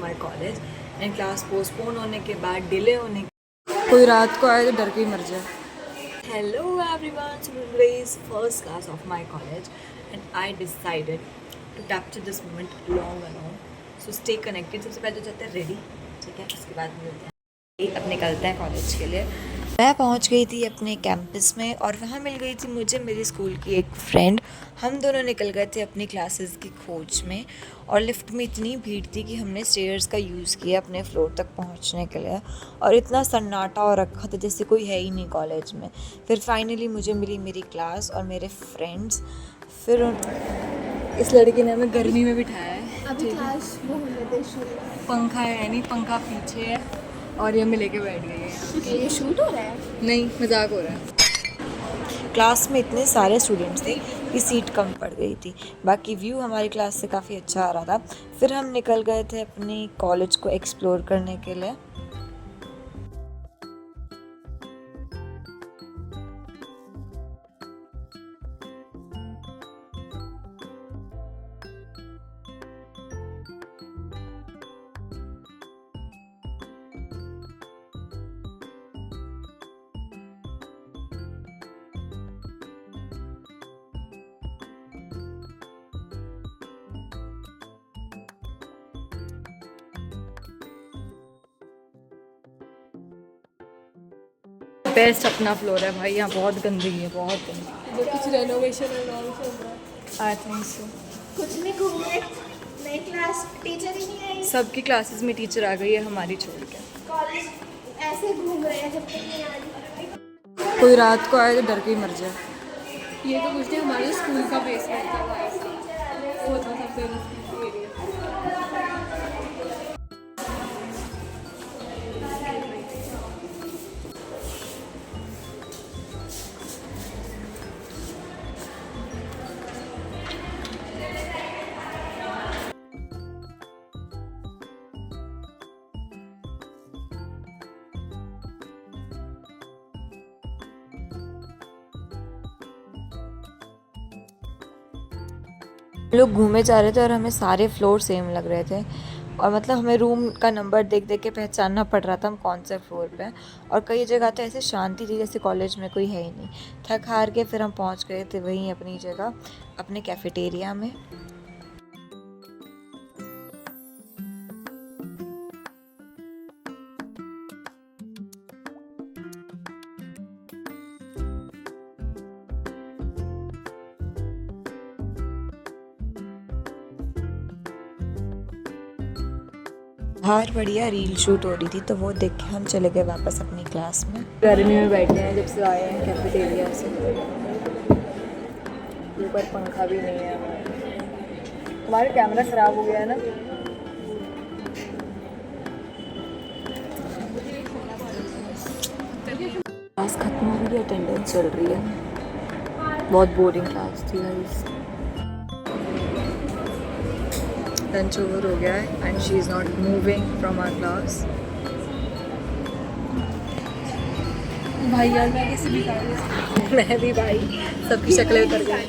My college and class postpone होने के बाद डिले होने के कोई रात को आए तो डर के ही मर जाए. Hello everyone, so today is first class of my college and I decided to capture this moment long alone. So stay connected. सबसे पहले तो जाते हैं रेडी, ठीक है, उसके बाद मिलते हैं. अब निकलते हैं कॉलेज के लिए. मैं पहुंच गई थी अपने कैंपस में और वहाँ मिल गई थी मुझे मेरी स्कूल की एक फ्रेंड. हम दोनों निकल गए थे अपनी क्लासेस की खोज में और लिफ्ट में इतनी भीड़ थी कि हमने स्टेयर्स का यूज़ किया अपने फ्लोर तक पहुंचने के लिए और इतना सन्नाटा और रखा था जैसे कोई है ही नहीं कॉलेज में. फिर फाइनली मुझे मिली मेरी क्लास और मेरे फ्रेंड्स. फिर इस लड़की ने हमें गर्मी में बिठाया है. अभी क्लास वो होने दे शुरू. पंखा है नहीं, पंखा पीछे है और ये हमें लेके बैठ गई है. ये शूट हो रहा है? नहीं, मजाक हो रहा है. क्लास में इतने सारे स्टूडेंट्स थे कि सीट कम पड़ गई थी. बाकी व्यू हमारी क्लास से काफ़ी अच्छा आ रहा था. फिर हम निकल गए थे अपनी कॉलेज को एक्सप्लोर करने के लिए. बेस्ट अपना फ्लोर है भाई, यहाँ बहुत गंदगी है, बहुत गंदगी. जो कुछ रेनोवेशन चल रहा है. I think so. कुछ नहीं घूमे. नई क्लास टीचर ही नहीं आई. सबकी क्लासेस में टीचर आ गई है हमारी छोड़ के. कॉलेज ऐसे घूम रहे हैं जब तक नहीं आ रही. कोई रात को आए तो डर के ही मर जाए. ये तो कुछ नहीं, हमारे स्कूल का बेसमेंट था वो था सबसे रिस्की एरिया. हम लोग घूमे जा रहे थे और हमें सारे फ्लोर सेम लग रहे थे और मतलब हमें रूम का नंबर देख देख के पहचानना पड़ रहा था हम कौन से फ्लोर पे हैं. और कई जगह तो ऐसे शांति थी जैसे कॉलेज में कोई है ही नहीं. थक हार के फिर हम पहुंच गए थे वहीं अपनी जगह, अपने कैफेटेरिया में. बाहर बढ़िया रील शूट हो रही थी तो वो देख के हम चले गए वापस अपनी क्लास में. गर्मी में बैठे हैं जब से आए हैं कैफेटेरिया से. ऊपर पंखा भी नहीं है. हमारा कैमरा ख़राब हो गया है ना. क्लास खत्म हो गई, अटेंडेंस चल रही है. बहुत बोरिंग क्लास थी गाइस. लंच ओवर हो गया है and she is not moving from our class. भाई यार मैं किसी भी कारण मैं भी भाई, सबकी शक्लें उतर गई.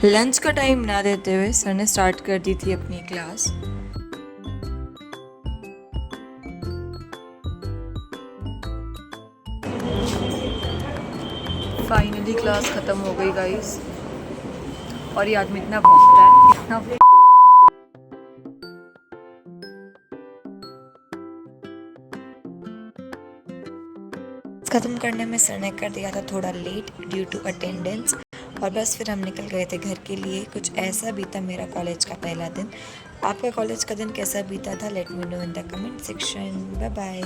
लंच का टाइम ना देते हुए सर ने स्टार्ट कर दी थी अपनी क्लास. फाइनली क्लास ख़त्म हो गई गाइस और ये आदमी इतना भौंकता है, इतना ख़त्म करने में सर ने कर दिया था थोड़ा लेट ड्यू टू अटेंडेंस. और बस फिर हम निकल गए थे घर के लिए. कुछ ऐसा बीता मेरा कॉलेज का पहला दिन. आपका कॉलेज का दिन कैसा बीता था? Let me know in the comment section. Bye bye.